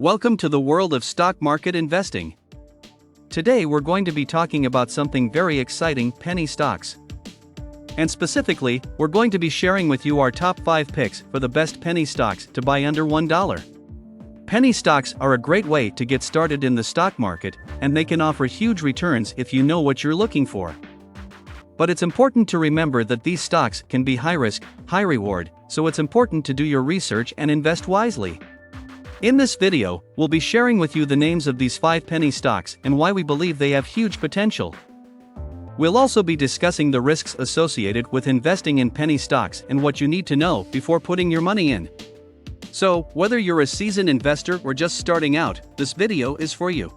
Welcome to the world of stock market investing. Today we're going to be talking about something very exciting: penny stocks. And specifically, we're going to be sharing with you our top 5 picks for the best penny stocks to buy under $1. Penny stocks are a great way to get started in the stock market, and they can offer huge returns if you know what you're looking for. But it's important to remember that these stocks can be high risk, high reward, so it's important to do your research and invest wisely. In this video, we'll be sharing with you the names of these 5 penny stocks and why we believe they have huge potential. We'll also be discussing the risks associated with investing in penny stocks and what you need to know before putting your money in. So, whether you're a seasoned investor or just starting out, this video is for you.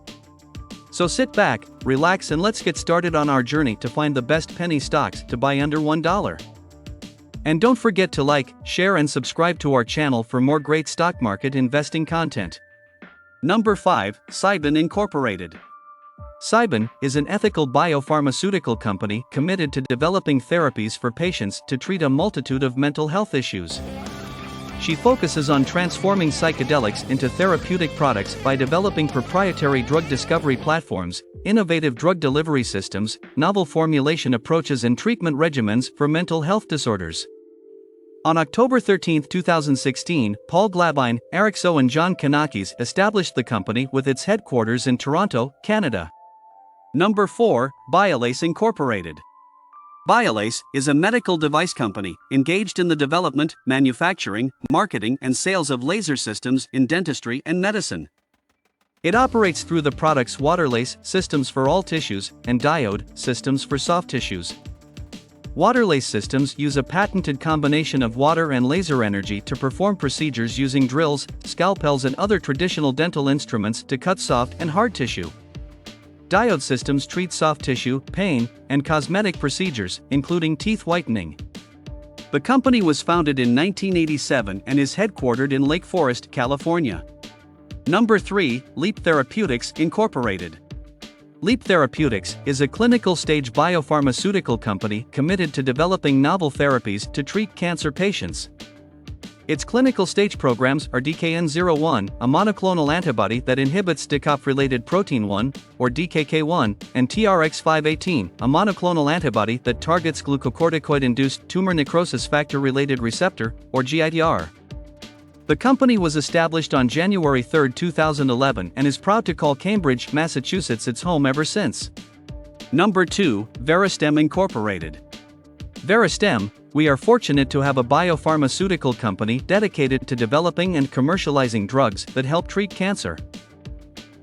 So sit back, relax, and let's get started on our journey to find the best penny stocks to buy under $1. And don't forget to like, share, and subscribe to our channel for more great stock market investing content. Number 5, Cybin Incorporated. Cybin is an ethical biopharmaceutical company committed to developing therapies for patients to treat a multitude of mental health issues. She focuses on transforming psychedelics into therapeutic products by developing proprietary drug discovery platforms, innovative drug delivery systems, novel formulation approaches, and treatment regimens for mental health disorders. On October 13, 2016, Paul Glabine, Eric So, and John Kanakis established the company with its headquarters in Toronto, Canada. Number 4, Biolase Incorporated. Biolase is a medical device company engaged in the development, manufacturing, marketing, and sales of laser systems in dentistry and medicine. It operates through the products Waterlase systems for all tissues and Diode systems for soft tissues. Waterlase systems use a patented combination of water and laser energy to perform procedures using drills, scalpels, and other traditional dental instruments to cut soft and hard tissue. Diode systems treat soft tissue, pain, and cosmetic procedures, including teeth whitening. The company was founded in 1987 and is headquartered in Lake Forest, California. Number 3, Leap Therapeutics Incorporated. Leap Therapeutics is a clinical-stage biopharmaceutical company committed to developing novel therapies to treat cancer patients. Its clinical-stage programs are DKN-01, a monoclonal antibody that inhibits DKOP-related protein 1, or DKK1, and TRX518, a monoclonal antibody that targets glucocorticoid-induced tumor necrosis factor-related receptor, or GITR. The company was established on January 3, 2011 and is proud to call Cambridge, Massachusetts its home ever since. Number 2, Veristem Incorporated. Veristem, we are fortunate to have a biopharmaceutical company dedicated to developing and commercializing drugs that help treat cancer.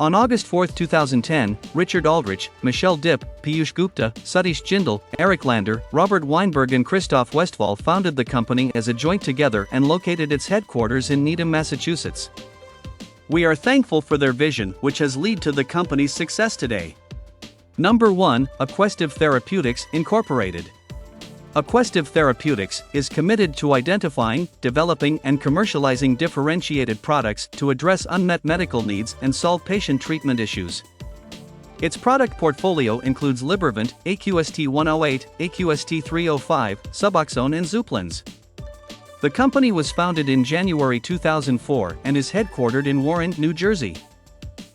On August 4, 2010, Richard Aldrich, Michelle Dipp, Piyush Gupta, Satish Jindal, Eric Lander, Robert Weinberg, and Christoph Westphal founded the company as a joint together and located its headquarters in Needham, Massachusetts. We are thankful for their vision, which has led to the company's success today. Number 1, Aquestive Therapeutics Incorporated. Aquestive Therapeutics is committed to identifying, developing, and commercializing differentiated products to address unmet medical needs and solve patient treatment issues. Its product portfolio includes Libervant, AQST 108, AQST 305, Suboxone, and Zupplins. The company was founded in January 2004 and is headquartered in Warren, New Jersey.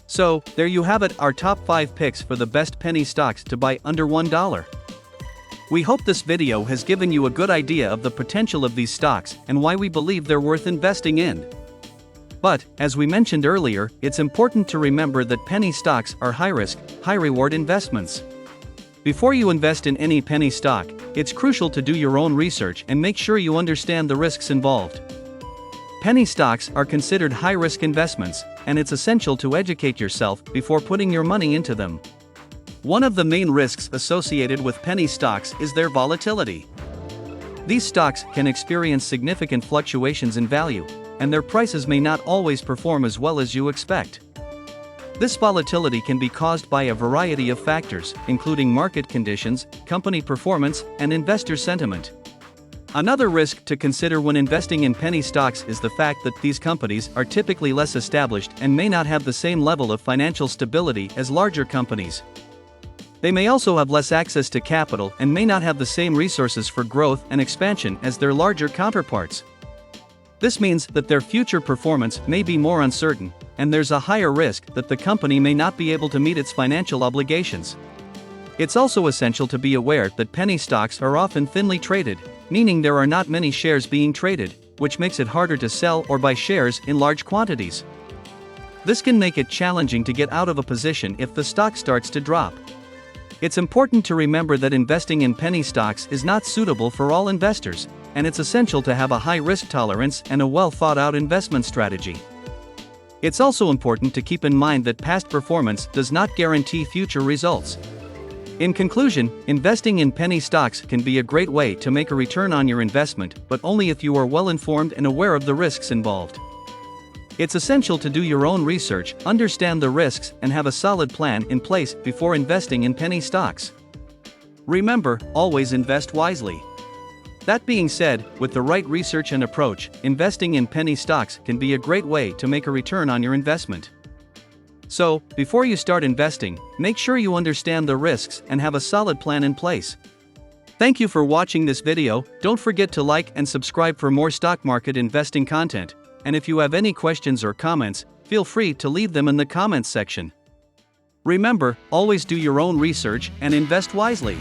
So, there you have it, our top 5 picks for the best penny stocks to buy under $1. We hope this video has given you a good idea of the potential of these stocks and why we believe they're worth investing in. But, as we mentioned earlier, it's important to remember that penny stocks are high-risk, high-reward investments. Before you invest in any penny stock, it's crucial to do your own research and make sure you understand the risks involved. Penny stocks are considered high-risk investments, and it's essential to educate yourself before putting your money into them. One of the main risks associated with penny stocks is their volatility. These stocks can experience significant fluctuations in value, and their prices may not always perform as well as you expect. This volatility can be caused by a variety of factors, including market conditions, company performance, and investor sentiment. Another risk to consider when investing in penny stocks is the fact that these companies are typically less established and may not have the same level of financial stability as larger companies. They may also have less access to capital and may not have the same resources for growth and expansion as their larger counterparts. This means that their future performance may be more uncertain, and there's a higher risk that the company may not be able to meet its financial obligations. It's also essential to be aware that penny stocks are often thinly traded, meaning there are not many shares being traded, which makes it harder to sell or buy shares in large quantities. This can make it challenging to get out of a position if the stock starts to drop. It's important to remember that investing in penny stocks is not suitable for all investors, and it's essential to have a high risk tolerance and a well thought out investment strategy. It's also important to keep in mind that past performance does not guarantee future results. In conclusion, investing in penny stocks can be a great way to make a return on your investment, but only if you are well informed and aware of the risks involved. It's essential to do your own research, understand the risks, and have a solid plan in place before investing in penny stocks. Remember, always invest wisely. That being said, with the right research and approach, investing in penny stocks can be a great way to make a return on your investment. So, before you start investing, make sure you understand the risks and have a solid plan in place. Thank you for watching this video. Don't forget to like and subscribe for more stock market investing content. And if you have any questions or comments, feel free to leave them in the comments section. Remember, always do your own research and invest wisely.